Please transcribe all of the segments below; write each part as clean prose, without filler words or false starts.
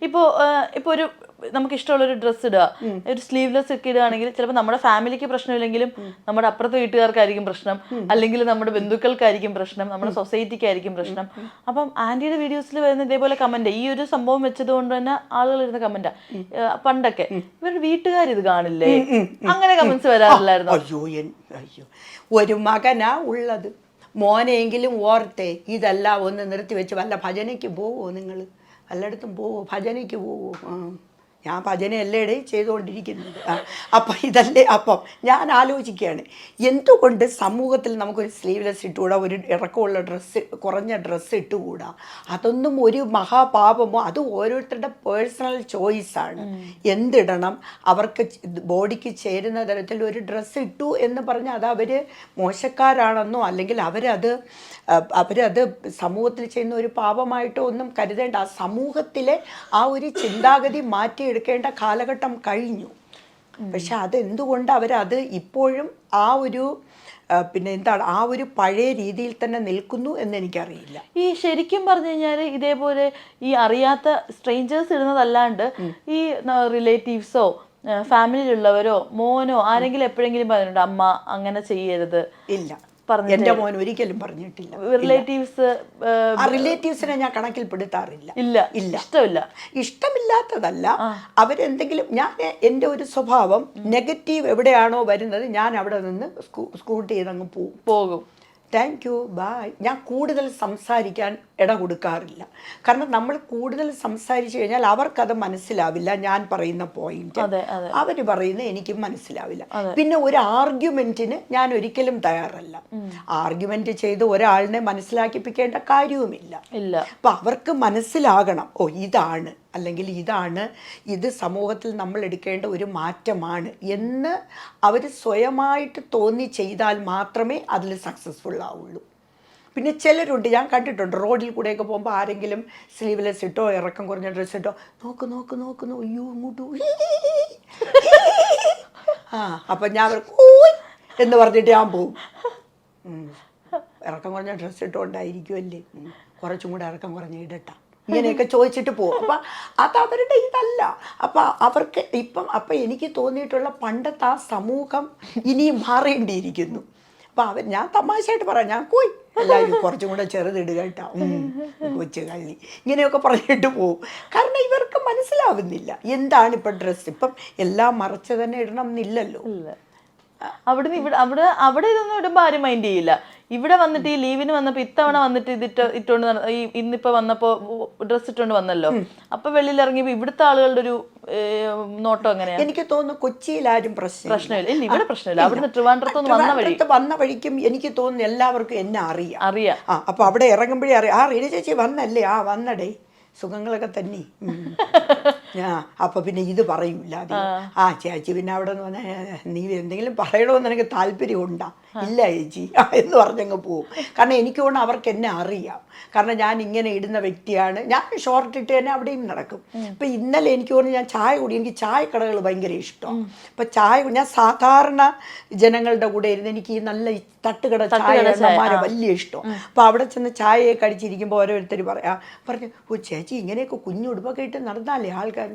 ഇപ്പോ ഇപ്പൊ ഒരു നമുക്ക് ഇഷ്ടമുള്ള ഒരു ഡ്രസ്സ് ഇടുക, ഒരു സ്ലീവ്ലെസ് ഒക്കെ ഇടുകയാണെങ്കിൽ ചിലപ്പോൾ നമ്മുടെ ഫാമിലിക്ക് പ്രശ്നമില്ലെങ്കിലും നമ്മുടെ അപ്പുറത്തെ വീട്ടുകാർക്കായിരിക്കും പ്രശ്നം, അല്ലെങ്കിൽ നമ്മുടെ ബന്ധുക്കൾക്കായിരിക്കും പ്രശ്നം, നമ്മുടെ സൊസൈറ്റിക്കായിരിക്കും പ്രശ്നം. അപ്പം ആന്റിയുടെ വീഡിയോസിൽ വരുന്ന ഇതേപോലെ കമന്റ്, ഈ ഒരു സംഭവം വെച്ചത് കൊണ്ട് തന്നെ ആളുകൾ ഇരുന്ന കമന്റാ പണ്ടൊക്കെ ഇവരുടെ വീട്ടുകാർ ഇത് കാണില്ലേ, അങ്ങനെ കമന്റ്സ് വരാറില്ലായിരുന്നു. അയ്യോ, ഒരു മകനാ ഉള്ളത്, മോനെങ്കിലും ഓർത്തേ ഇതെല്ലാം ഒന്ന് നിർത്തിവെച്ച് വല്ല ഭജനയ്ക്ക് പോവോ നിങ്ങൾ? വല്ലയിടത്തും പോവോ? ഭജനയ്ക്ക് പോവോ? ഞാൻ ഭജനയല്ലേടെ ചെയ്തുകൊണ്ടിരിക്കുന്നത്. അപ്പം ഇതല്ലേ. അപ്പം ഞാൻ ആലോചിക്കുകയാണ്, എന്തുകൊണ്ട് സമൂഹത്തിൽ നമുക്കൊരു സ്ലീവ്ലെസ് ഇട്ടുകൂടാ, ഒരു ഇറക്കമുള്ള ഡ്രസ്സ്, കുറഞ്ഞ ഡ്രസ്സ് ഇട്ടുകൂടാ? അതൊന്നും ഒരു മഹാപാപമോ? അത് ഓരോരുത്തരുടെ പേഴ്സണൽ ചോയ്സാണ്. എന്തിടണം, അവർക്ക് ബോഡിക്ക് ചേരുന്ന തരത്തിൽ ഒരു ഡ്രസ്സ് ഇട്ടു എന്ന് പറഞ്ഞാൽ അത് അവർ മോശക്കാരാണെന്നോ അല്ലെങ്കിൽ അവരത് സമൂഹത്തിൽ ചെയ്യുന്ന ഒരു പാപമായിട്ടോ ഒന്നും കരുതേണ്ട. ആ സമൂഹത്തിലെ ആ ഒരു ചിന്താഗതി മാറ്റിയെടുക്കേണ്ട കാലഘട്ടം കഴിഞ്ഞു. പക്ഷെ അതെന്തുകൊണ്ട് അവരത് ഇപ്പോഴും ആ ഒരു ആ ഒരു പഴയ രീതിയിൽ തന്നെ നിൽക്കുന്നു എന്ന് എനിക്കറിയില്ല. ഈ ശരിക്കും പറഞ്ഞു കഴിഞ്ഞാൽ ഇതേപോലെ ഈ അറിയാത്ത സ്ട്രേഞ്ചേഴ്സ് ഇടുന്നതല്ലാണ്ട് ഈ റിലേറ്റീവ്സോ ഫാമിലിയിലുള്ളവരോ മോനോ ആരെങ്കിലും എപ്പോഴെങ്കിലും പറഞ്ഞിട്ടുണ്ടോ അമ്മ അങ്ങനെ ചെയ്യരുത്? ഇല്ല, എന്റെ മോൻ ഒരിക്കലും പറഞ്ഞിട്ടില്ല. റിലേറ്റീവ്സിനെ ഞാൻ കണക്കിൽ പെടുത്താറില്ല. ഇഷ്ടമില്ലാത്തതല്ല, അവരെന്തെങ്കിലും, ഞാൻ എൻ്റെ ഒരു സ്വഭാവം നെഗറ്റീവ് എവിടെയാണോ വരുന്നത് ഞാൻ അവിടെ നിന്ന് സ്കൂട്ട് ചെയ്തങ്ങ് പോകും. Thank you, bye. ഞാൻ കൂടുതൽ സംസാരിക്കാൻ ഇട കൊടുക്കാറില്ല. കാരണം നമ്മൾ കൂടുതൽ സംസാരിച്ചു കഴിഞ്ഞാൽ അവർക്കത് മനസ്സിലാവില്ല. ഞാൻ പറയുന്ന പോയിന്റ് അവർ പറയുന്നത് എനിക്കും മനസ്സിലാവില്ല. പിന്നെ ഒരു ആർഗ്യുമെന്റിന് ഞാൻ ഒരിക്കലും തയ്യാറല്ല. ആർഗ്യുമെന്റ് ചെയ്ത് ഒരാളിനെ മനസ്സിലാക്കിപ്പിക്കേണ്ട കാര്യവുമില്ല. അപ്പൊ അവർക്ക് മനസ്സിലാകണം, ഓ ഇതാണ് അല്ലെങ്കിൽ ഇതാണ്, ഇത് സമൂഹത്തിൽ നമ്മൾ എടുക്കേണ്ട ഒരു മാറ്റമാണ് എന്ന് അവർ സ്വയമായിട്ട് തോന്നി ചെയ്താൽ മാത്രമേ അതിൽ സക്സസ്ഫുൾ ആവുള്ളൂ. പിന്നെ ചിലരുണ്ട്, ഞാൻ കണ്ടിട്ടുണ്ട്, റോഡിൽ കൂടെയൊക്കെ പോകുമ്പോൾ ആരെങ്കിലും സ്ലീവ്ലെസ് ഇട്ടോ ഇറക്കം കുറഞ്ഞ ഡ്രസ്സ് ഇട്ടോ നോക്കുന്നു അയ്യോ ഇങ്ങോട്ട് അപ്പം ഞാൻ എന്ന് പറഞ്ഞിട്ട് ഞാൻ പോവും. ഇറക്കം കുറഞ്ഞ ഡ്രസ്സ് ഇട്ടുകൊണ്ടായിരിക്കുമല്ലേ, കുറച്ചും കൂടെ ഇറക്കം കുറഞ്ഞ ഇടട്ട, ഇങ്ങനെയൊക്കെ ചോദിച്ചിട്ട് പോകും. അപ്പം അതവരുടെ ഇതല്ല. അപ്പം അവർക്ക് അപ്പം എനിക്ക് തോന്നിയിട്ടുള്ള പണ്ടത്തെ ആ സമൂഹം ഇനിയും മാറേണ്ടിയിരിക്കുന്നു. അപ്പം ഞാൻ തമാശയായിട്ട് പറയാം, ഞാൻ പോയി എല്ലാവരും കുറച്ചും കൂടെ ചെറുതിടുക കേട്ടോ, കൊച്ചു കള്ളി, ഇങ്ങനെയൊക്കെ പറഞ്ഞിട്ട് പോകും. കാരണം ഇവർക്ക് മനസ്സിലാവുന്നില്ല എന്താണ് ഇപ്പം ഡ്രസ്സ്. ഇപ്പം എല്ലാം മറച്ച് തന്നെ ഇടണം എന്നില്ലല്ലോ. അവിടെ ഇതൊന്നും ഇടുമ്പോൾ ആരും മൈൻഡ് ചെയ്യില്ല. ഇവിടെ വന്നിട്ട് ഈ ലീവിന് വന്നപ്പോൾ ഇത്തവണ വന്നിട്ട് ഇട്ടോണ്ട് ഈ ഇന്നിപ്പോ വന്നപ്പോ ഡ്രസ്സ് ഇട്ടോണ്ട് വന്നല്ലോ, അപ്പൊ വെളിയിൽ ഇറങ്ങിയപ്പോ ഇവിടുത്തെ ആളുകളുടെ ഒരു നോട്ടം എങ്ങനെയാ? എനിക്ക് തോന്നുന്നു കൊച്ചിയിൽ ആരും പ്രശ്നമില്ല. ഇവിടെ പ്രശ്നമില്ല. അവിടുന്ന് ട്രിവാൻഡ്രത്ത് വന്ന വഴിക്കും എനിക്ക് തോന്നുന്നു എല്ലാവർക്കും എന്നെ അറിയാം. അപ്പൊ അവിടെ ഇറങ്ങുമ്പോഴേ അറിയാം, ആ റീന ചേച്ചി വന്നല്ലേ, വന്നടേ, സുഖങ്ങളൊക്കെ തന്നെ. അപ്പൊ പിന്നെ ഇത് പറയൂല, ചേച്ചി പിന്നെ അവിടെ നിന്ന് പറഞ്ഞാൽ നീ എന്തെങ്കിലും പറയണമെന്ന് എനിക്ക് താല്പര്യം ഉണ്ടാ? ഇല്ല ചേച്ചി എന്ന് പറഞ്ഞങ്ങ് പോവും. കാരണം എനിക്ക് തോന്നുന്നു അവർക്ക് എന്നെ അറിയാം. കാരണം ഞാൻ ഇങ്ങനെ ഇടുന്ന വ്യക്തിയാണ്. ഞാൻ ഷോർട്ട് ഇട്ട് തന്നെ അവിടെയും നടക്കും. ഇപ്പം ഇന്നലെ എനിക്ക് തോന്നുന്നു ഞാൻ ചായ കുടി, എനിക്ക് ചായക്കടകൾ ഭയങ്കര ഇഷ്ടമാണ്. അപ്പം ഞാൻ സാധാരണ ജനങ്ങളുടെ കൂടെ ഇരുന്ന് എനിക്ക് ഈ നല്ല തട്ടുകട ചായ വലിയ ഇഷ്ടമാണ്. അപ്പം അവിടെ ചെന്ന് ചായയൊക്കെ അടിച്ചിരിക്കുമ്പോൾ ഓരോരുത്തർ പറഞ്ഞു, ഓ ചേച്ചി ഇങ്ങനെയൊക്കെ കുഞ്ഞുടുപ്പൊക്കെ ഇട്ട് നടന്നാലേ ആൾക്കാർ,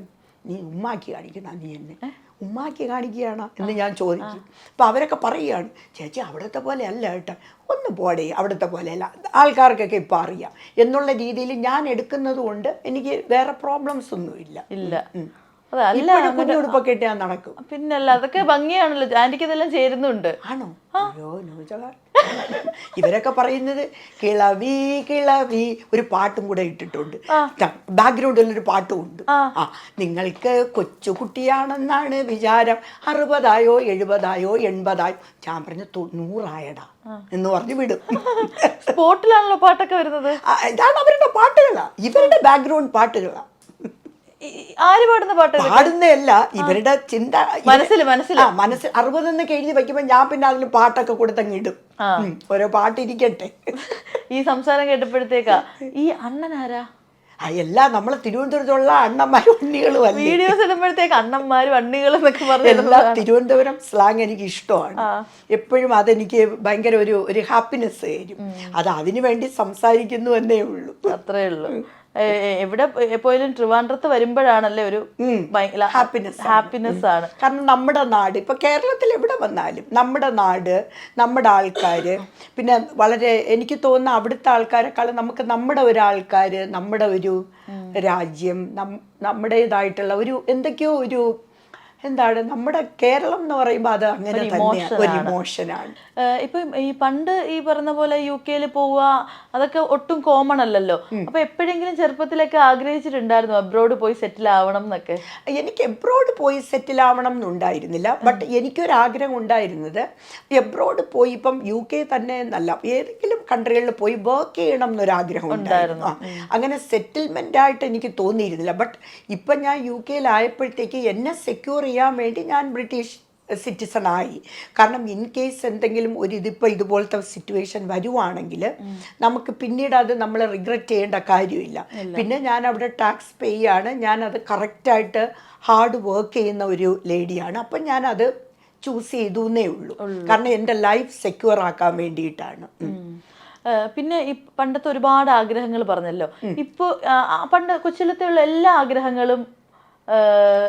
നീ ഉമ്മാക്കി കാണിക്കുന്ന, നീ എന്നെ ഉമ്മാക്കി കാണിക്കുകയാണ് എന്ന് ഞാൻ ചോദിക്കും. അപ്പം അവരൊക്കെ പറയുകയാണ്, ചേച്ചി അവിടുത്തെ പോലെ അല്ല കേട്ടോ, ഒന്ന് പോടേ, അവിടുത്തെ പോലെയല്ല, ആൾക്കാർക്കൊക്കെ ഇപ്പം അറിയാം എന്നുള്ള രീതിയിൽ ഞാൻ എടുക്കുന്നത് കൊണ്ട് എനിക്ക് വേറെ പ്രോബ്ലംസ് ഒന്നുമില്ല. കുഞ്ഞുടുപ്പൊക്കെ ഇട്ട് ഞാൻ നടക്കും. പിന്നല്ല, അതൊക്കെ ഭംഗിയാണല്ലോ. ആന്റിക്ക് ഇതെല്ലാം ചേരുന്നുണ്ട്. ആണോ? അയ്യോ ഇവരൊക്കെ പറയുന്നത് കിളവി കിളവി, ഒരു പാട്ടും കൂടെ ഇട്ടിട്ടുണ്ട്, ബാക്ക്ഗ്രൗണ്ടിലൊരു പാട്ടും ഉണ്ട്. നിങ്ങൾക്ക് കൊച്ചുകുട്ടിയാണെന്നാണ് വിചാരം, 60 70 80 ഞാൻ പറഞ്ഞു 100 എന്ന് പറഞ്ഞു വിടും. സ്പോട്ടിലാണല്ലോ പാട്ടൊക്കെ വരുന്നത്. ഇതാണ് അവരുടെ പാട്ടുകളാ, ഇവരുടെ ബാക്ക്ഗ്രൗണ്ട് പാട്ടുകളാ. ആര് പാടുന്ന പാട്ട്? പാടുന്നതല്ല, ഇവരുടെ ചിന്ത മനസ്സിൽ 60 എന്നൊക്കെ എഴുതി വെക്കുമ്പോ ഞാൻ പിന്നെ അതിന് പാട്ടൊക്കെ കൊടുത്തങ്ങ് ഇടും. ഓരോ പാട്ടിരിക്കട്ടെ. ഈ സംസാരം കേട്ടപ്പോഴത്തേക്കാ ഈ അണ്ണനാരാ? എല്ലാം നമ്മളെ തിരുവനന്തപുരത്തുള്ള അണ്ണന്മാരും അണ്ണികളും അല്ല. വീഡിയോസ് ഇടുമ്പോഴത്തേക്ക് അണ്ണന്മാരും അണ്ണികളും എന്നൊക്കെ പറഞ്ഞു. എല്ലാ തിരുവനന്തപുരം സ്ലാങ് എനിക്ക് ഇഷ്ടമാണ്. എപ്പോഴും അതെനിക്ക് ഭയങ്കര ഒരു ഹാപ്പിനെസ് തരും. അത് അതിനു വേണ്ടി സംസാരിക്കുന്നു എന്നേ ഉള്ളൂ. അത്രേ ഉള്ളൂ. എവിടെ പോയാലും ട്രിവാൻഡ്രത്ത് വരുമ്പോഴാണല്ലേ ഒരു ഹാപ്പിനെസ് ആണ്. കാരണം നമ്മുടെ നാട് ഇപ്പൊ കേരളത്തിൽ എവിടെ വന്നാലും നമ്മുടെ നാട്, നമ്മുടെ ആൾക്കാര്, പിന്നെ വളരെ എനിക്ക് തോന്നുന്ന അവിടുത്തെ ആൾക്കാരെക്കാളും നമുക്ക് നമ്മുടെ ഒരു ആൾക്കാര്, നമ്മുടെ ഒരു രാജ്യം, നമ്മുടേതായിട്ടുള്ള ഒരു എന്തൊക്കെയോ ഒരു എന്താണ് നമ്മുടെ കേരളം എന്ന് പറയുമ്പോൾ അത് അങ്ങനെ തന്നെയാണ്, ഒരു ഇമോഷനാണ്. ഇപ്പം ഈ പണ്ട് ഈ പറഞ്ഞ പോലെ UK പോവുക അതൊക്കെ ഒട്ടും കോമൺ അല്ലല്ലോ. അപ്പൊ എപ്പോഴെങ്കിലും ചെറുപ്പത്തിലൊക്കെ ആഗ്രഹിച്ചിട്ടുണ്ടായിരുന്നു അബ്രോഡ് പോയി സെറ്റിൽ ആവണം എന്നൊക്കെ? എനിക്ക് എബ്രോഡ് പോയി സെറ്റിൽ ആവണം എന്നുണ്ടായിരുന്നില്ല. ബട്ട് എനിക്കൊരാഗ്രഹം ഉണ്ടായിരുന്നത് എബ്രോഡ് പോയി ഇപ്പം UK തന്നെ എന്നല്ല ഏതെങ്കിലും കൺട്രികളിൽ പോയി വർക്ക് ചെയ്യണം എന്നൊരാഗ്രഹം ഉണ്ടായിരുന്നു. അങ്ങനെ സെറ്റിൽമെന്റ് ആയിട്ട് എനിക്ക് തോന്നിയിരുന്നില്ല. ബട്ട് ഇപ്പം ഞാൻ UK ആയപ്പോഴത്തേക്ക് എന്നെ സെക്യൂർ ചെയ്യാൻ വേണ്ടി ഞാൻ ബ്രിട്ടീഷ് സിറ്റിസൺ ആയി. കാരണം ഇൻ കേസ് എന്തെങ്കിലും ഒരു ഇതിപ്പോൾ ഇതുപോലത്തെ സിറ്റുവേഷൻ വരുവാണെങ്കിൽ നമുക്ക് പിന്നീട് അത് നമ്മൾ റിഗ്രറ്റ് ചെയ്യേണ്ട കാര്യമില്ല. പിന്നെ ഞാൻ അവിടെ ടാക്സ് പേ ചെയ്യാണ്, ഞാനത് കറക്റ്റായിട്ട് ഹാർഡ് വർക്ക് ചെയ്യുന്ന ഒരു ലേഡിയാണ്. അപ്പം ഞാനത് ചൂസ് ചെയ്തു എന്നേ ഉള്ളൂ. കാരണം എൻ്റെ ലൈഫ് സെക്യൂർ ആക്കാൻ വേണ്ടിയിട്ടാണ്. പിന്നെ ഈ പണ്ടത്തെ ഒരുപാട് ആഗ്രഹങ്ങൾ പറഞ്ഞല്ലോ. ഇപ്പോൾ പണ്ട് കൊച്ചിലത്തെയുള്ള എല്ലാ ആഗ്രഹങ്ങളും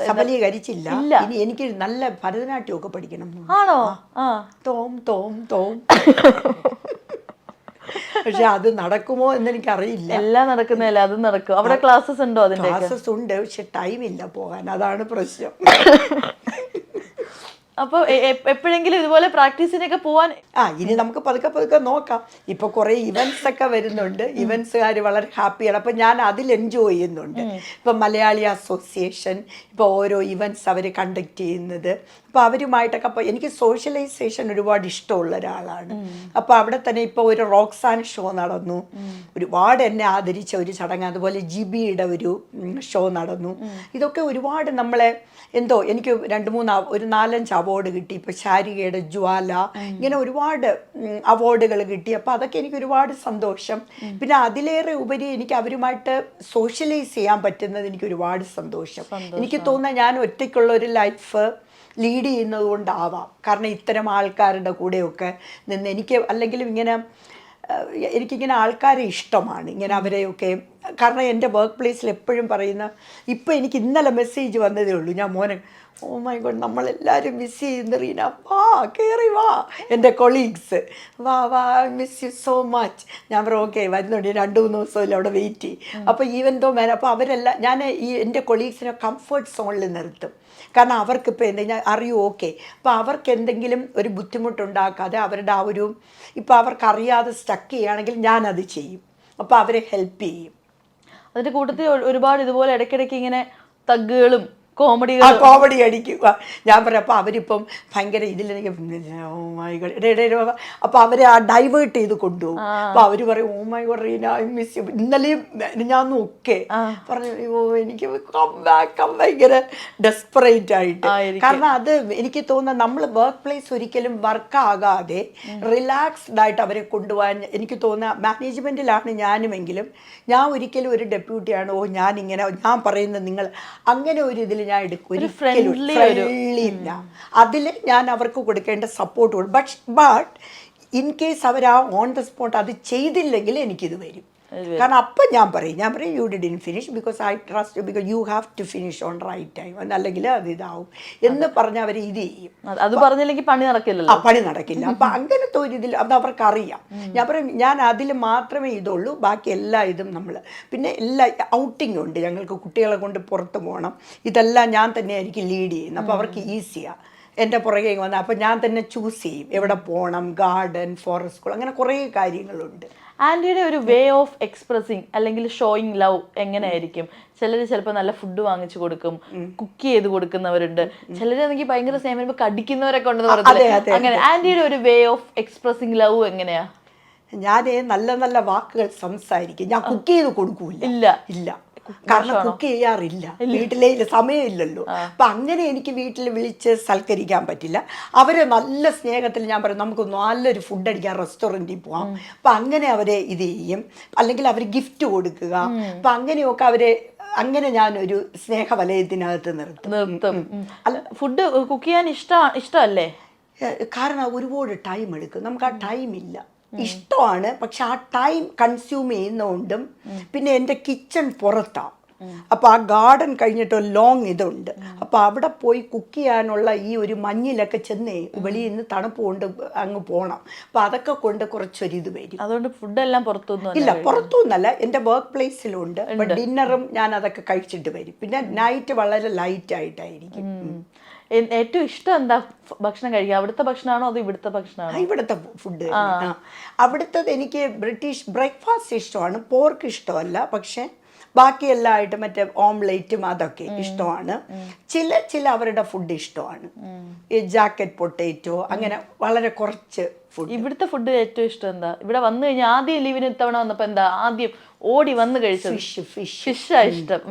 സഫലീകരിച്ചില്ല. ഇനി എനിക്ക് നല്ല ഭരതനാട്യമൊക്കെ പഠിക്കണം. ആണോ? തോം തോം തോം. പക്ഷെ അത് നടക്കുമോ എന്ന് എനിക്കറിയില്ല. എല്ലാം നടക്കുന്നതല്ല, അത് നടക്കും. അവിടെ ക്ലാസ്സസ് ഉണ്ടോ? അതിന്റെ ക്ലാസ്സസ് ഉണ്ട്, പക്ഷെ ടൈമില്ല പോകാൻ. അതാണ് പ്രശ്നം. അപ്പോൾ എപ്പോഴെങ്കിലും ഇതുപോലെ പ്രാക്ടീസിനൊക്കെ പോവാൻ ഇനി നമുക്ക് പതുക്കെ പതുക്കെ നോക്കാം. ഇപ്പൊ കുറെ ഇവന്റ്സ് ഒക്കെ വരുന്നുണ്ട്. ഇവന്റ്സുകാർ വളരെ ഹാപ്പിയാണ്. അപ്പൊ ഞാൻ അതിൽ എൻജോയ് ചെയ്യുന്നുണ്ട്. ഇപ്പൊ മലയാളി അസോസിയേഷൻ ഇപ്പൊ ഓരോ ഇവന്റ്സ് അവർ കണ്ടക്ട് ചെയ്യുന്നത്, അപ്പൊ അവരുമായിട്ടൊക്കെ അപ്പൊ എനിക്ക് സോഷ്യലൈസേഷൻ ഒരുപാട് ഇഷ്ടമുള്ള ഒരാളാണ്. അപ്പൊ അവിടെ തന്നെ ഇപ്പൊ ഒരു റോക്സാൻ ഷോ നടന്നു, ഒരുപാട് എന്നെ ആദരിച്ച ഒരു ചടങ്ങ്. അതുപോലെ ജിബിയുടെ ഒരു ഷോ നടന്നു. ഇതൊക്കെ ഒരുപാട് നമ്മളെ എന്തോ എനിക്ക് 4-5 അവാർഡ് കിട്ടി. ഇപ്പോൾ ശാരികയുടെ ജ്വാല, ഇങ്ങനെ ഒരുപാട് അവാർഡുകൾ കിട്ടി. അപ്പോൾ അതൊക്കെ എനിക്ക് ഒരുപാട് സന്തോഷം. പിന്നെ അതിലേറെ ഉപരി എനിക്ക് അവരുമായിട്ട് സോഷ്യലൈസ് ചെയ്യാൻ പറ്റുന്നത് എനിക്ക് ഒരുപാട് സന്തോഷം. എനിക്ക് തോന്നുന്നത് ഞാൻ ഒറ്റയ്ക്കുള്ള ഒരു ലൈഫ് ലീഡ് ചെയ്യുന്നത് കൊണ്ടാവാം. കാരണം ഇത്തരം ആൾക്കാരുടെ കൂടെയൊക്കെ നിന്ന് എനിക്ക് അല്ലെങ്കിലും ഇങ്ങനെ എനിക്കിങ്ങനെ ആൾക്കാരെ ഇഷ്ടമാണ്, ഇങ്ങനെ അവരെയൊക്കെ. കാരണം എൻ്റെ വർക്ക് പ്ലേസിൽ എപ്പോഴും പറയുന്ന, ഇപ്പം എനിക്ക് ഇന്നലെ മെസ്സേജ് വന്നതേ ഉള്ളൂ, ഞാൻ മോനെ ഓ മൈ ഗോഡ് നമ്മളെല്ലാവരും മിസ് ചെയ്യുന്ന റീന, വാ കയറി വാ, എൻ്റെ കൊളീഗ്സ് വാ വാ മിസ് യു സോ മച്ച്. ഞാൻ പറഞ്ഞു ഓക്കെ വരുന്നുണ്ട്, 2-3 ദിവസമല്ല അവിടെ വെയിറ്റ് ചെയ്യും. അപ്പോൾ ഈവൻ ദോ മാൻ, അപ്പോൾ അവരെല്ലാം ഞാൻ ഈ എൻ്റെ കൊളീഗ്സിനെ കംഫർട്ട് സോണിൽ നിർത്തും. കാരണം അവർക്കിപ്പോൾ എന്തെങ്കിലും അറിയൂ ഓക്കെ, അപ്പോൾ അവർക്ക് എന്തെങ്കിലും ഒരു ബുദ്ധിമുട്ടുണ്ടാക്കാതെ അവരുടെ ആ ഒരു ഇപ്പോൾ അവർക്കറിയാതെ സ്റ്റക്ക് ചെയ്യുകയാണെങ്കിൽ ഞാനത് ചെയ്യും. അപ്പോൾ അവരെ ഹെൽപ്പ് ചെയ്യും. അതിൻ്റെ കൂട്ടത്തിൽ ഒരുപാട് ഇതുപോലെ ഇടയ്ക്കിടയ്ക്ക് ഇങ്ങനെ തഗ്ഗുകളും കോമഡി അടിക്കുക. ഞാൻ പറയാം അപ്പോൾ അവരിപ്പം ഭയങ്കര ഇതിലേക്ക് ഓ മൈ ഗോഡ്, അപ്പോൾ അവരെ ആ ഡൈവേർട്ട് ചെയ്ത് കൊണ്ടുപോകും. അപ്പോൾ അവർ പറയും oh my god Reena I miss you. ഇന്നലെയും ഞാൻ ഒക്കെ പറഞ്ഞു ഓ എനിക്ക് ഭയങ്കര ഡെസ്പറേറ്റ് ആയിട്ട്. കാരണം അത് എനിക്ക് തോന്നുന്നത് നമ്മൾ വർക്ക് പ്ലേസ് ഒരിക്കലും വർക്കാകാതെ റിലാക്സ്ഡ് ആയിട്ട് അവരെ കൊണ്ടുപോകാൻ എനിക്ക് തോന്നുന്ന മാനേജ്മെൻറ്റിലാണ് ഞാനുമെങ്കിലും ഞാൻ ഒരിക്കലും ഒരു ഡെപ്യൂട്ടിയാണ് ഓ ഞാനിങ്ങനെ ഞാൻ പറയുന്നത് നിങ്ങൾ അങ്ങനെ ഒരു ഇതിൽ ഞാൻ എടുക്കും ഫ്രണ്ട്ലിയില്ല. അതിൽ ഞാൻ അവർക്ക് കൊടുക്കേണ്ട സപ്പോർട്ട് കൊടുക്കും. ബട്ട് ഇൻ കേസ് അവർ ആ ഓൺ ദ സ്പോട്ട് അത് ചെയ്തില്ലെങ്കിൽ എനിക്കിത് വരും. കാരണം അപ്പം ഞാൻ പറയും you didn't finish because I trust you because you have to finish on right time, അല്ലെങ്കിൽ അത് ഇതാവും എന്ന് പറഞ്ഞ് അവർ ഇത് ചെയ്യും. അത് പറഞ്ഞില്ലെങ്കിൽ പണി നടക്കില്ലല്ലോ. പണി നടക്കില്ല. അപ്പം അങ്ങനത്തെ ഒരു ഇതിൽ അത് അവർക്കറിയാം. ഞാൻ പറയും ഞാൻ അതിൽ മാത്രമേ ഇതുള്ളൂ, ബാക്കി എല്ലാ ഇതും നമ്മൾ പിന്നെ എല്ലാ ഔട്ടിംഗ് ഉണ്ട് ഞങ്ങൾക്ക്, കുട്ടികളെ കൊണ്ട് പുറത്ത് പോകണം, ഇതെല്ലാം ഞാൻ തന്നെയായിരിക്കും ലീഡ് ചെയ്യുന്നത്. അപ്പോൾ അവർക്ക് ഈസിയാണ് എൻ്റെ പുറകെ വന്നാൽ. അപ്പോൾ ഞാൻ തന്നെ ചൂസ് ചെയ്യും എവിടെ പോകണം, ഗാർഡൻ, ഫോറസ്റ്റ് സ്കൂൾ, അങ്ങനെ കുറേ കാര്യങ്ങളുണ്ട്. ആൻറ്റിയുടെ ഒരു വേ ഓഫ് എക്സ്പ്രസിങ് അല്ലെങ്കിൽ ഷോയിങ് ലവ് എങ്ങനെയായിരിക്കും? ചിലർ ചിലപ്പോൾ നല്ല ഫുഡ് വാങ്ങിച്ചു കൊടുക്കും, കുക്ക് ചെയ്ത് കൊടുക്കുന്നവരുണ്ട്, ചിലരാണെങ്കിൽ ഭയങ്കര സ്നേഹം വരുമ്പോൾ കടിക്കുന്നവരൊക്കെ ഉണ്ടെന്ന് പറഞ്ഞില്ലേ, അങ്ങനെ ആൻറ്റിയുടെ ഒരു വേ ഓഫ് എക്സ്പ്രസിങ് ലവ് എങ്ങനെയാ? ഞാൻ നല്ല നല്ല വാക്കുകൾ സംസാരിക്കും. ഞാൻ കുക്ക് ചെയ്ത് കൊടുക്കൂല, ഇല്ല കാരണം കുക്ക് ചെയ്യാറില്ല, വീട്ടിലെ സമയമില്ലല്ലോ. അപ്പം അങ്ങനെ എനിക്ക് വീട്ടിൽ വിളിച്ച് സൽക്കരിക്കാൻ പറ്റില്ല. അവരെ നല്ല സ്നേഹത്തിൽ ഞാൻ പറയും നമുക്ക് നല്ലൊരു ഫുഡ് അടിക്കാൻ റെസ്റ്റോറൻറ്റിൽ പോവാം. അപ്പം അങ്ങനെ അവരെ ഇത് ചെയ്യും. അല്ലെങ്കിൽ അവർ ഗിഫ്റ്റ് കൊടുക്കുക. അപ്പം അങ്ങനെയൊക്കെ അവരെ അങ്ങനെ ഞാനൊരു സ്നേഹവലയത്തിനകത്ത് നിർത്തും. അല്ല ഫുഡ് കുക്ക് ചെയ്യാൻ ഇഷ്ടമല്ലേ? കാരണം ഒരുപാട് ടൈം എടുക്കും, നമുക്ക് ആ ടൈമില്ല. ഇഷ്ടമാണ്. പക്ഷെ ആ ടൈം കൺസ്യൂം ചെയ്യുന്നതുകൊണ്ടും പിന്നെ എൻ്റെ കിച്ചൺ പുറത്താണ്. അപ്പോൾ ആ ഗാർഡൻ കഴിഞ്ഞിട്ട് ഒരു ലോങ് ഇതുണ്ട്. അപ്പോൾ അവിടെ പോയി കുക്ക് ചെയ്യാനുള്ള ഈ ഒരു മഞ്ഞിലൊക്കെ ചെന്നേ വെളിയിൽ നിന്ന് തണുപ്പ് കൊണ്ട് അങ്ങ് പോകണം. അപ്പോൾ അതൊക്കെ കൊണ്ട് കുറച്ചൊരിത് വരും. അതുകൊണ്ട് ഫുഡെല്ലാം പുറത്തുനിന്ന് ഇല്ല, പുറത്തുനിന്നല്ല, എൻ്റെ വർക്ക് പ്ലേസിലുണ്ട്. അപ്പം ഡിന്നറും ഞാൻ അതൊക്കെ കഴിച്ചിട്ട് വരും. പിന്നെ നൈറ്റ് വളരെ ലൈറ്റ് ആയിട്ടായിരിക്കും. ഏറ്റവും ഇഷ്ടം എന്താ ഭക്ഷണം കഴിക്കുക? അവിടുത്തെ ഭക്ഷണമാണോ അതോ ഇവിടുത്തെ ഭക്ഷണമാണോ? ഇവിടുത്തെ ഫുഡ്. അവിടുത്തത് എനിക്ക് ബ്രിട്ടീഷ് ബ്രേക്ക്ഫാസ്റ്റ് ഇഷ്ടമാണ്, പോർക്ക് ഇഷ്ടമല്ല. പക്ഷെ ബാക്കിയെല്ലാം ആയിട്ട് മറ്റേ ഓംലേറ്റും അതൊക്കെ ഇഷ്ടമാണ്. ചില അവരുടെ ഫുഡ് ഇഷ്ടമാണ്. ഈ ജാക്കറ്റ് പൊട്ടേറ്റോ അങ്ങനെ വളരെ കുറച്ച് ഫുഡ്. ഇവിടുത്തെ ഫുഡ് ഏറ്റവും ഇഷ്ടം എന്താ? ഇവിടെ വന്നു കഴിഞ്ഞാൽ ആദ്യം ലീവിന് ഇത്തവണ വന്നപ്പോ എന്താ ആദ്യം ഓടി വന്ന് കഴിച്ചത്? ഫിഷാ ഇഷ്ടം.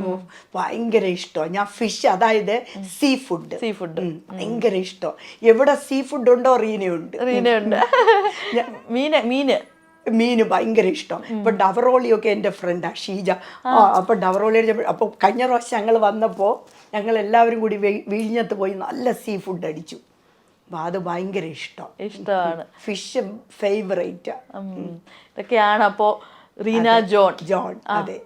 ഭയങ്കര ഇഷ്ടമാണ്. ഞാൻ ഫിഷ്, അതായത് സീ ഫുഡ് ഭയങ്കര ഇഷ്ടം. എവിടെ സീ ഫുഡ് ഉണ്ടോ റീനയുണ്ട്. മീന് ഭയങ്കര ഇഷ്ടം. ഇപ്പൊ ഡവറോളിയൊക്കെ എൻ്റെ ഫ്രണ്ടാണ് ഷീജ. അപ്പൊ ഡവറോളി അപ്പൊ കഴിഞ്ഞ പ്രാവശ്യം ഞങ്ങൾ വന്നപ്പോൾ ഞങ്ങൾ എല്ലാവരും കൂടി വിഴിഞ്ഞത്ത് പോയി നല്ല സീ ഫുഡ് അടിച്ചു. അപ്പൊ അത് ഭയങ്കര ഇഷ്ടമാണ്. Fish favourite. ഇതൊക്കെയാണ് അപ്പോ റീന ജോൺ. അതെ.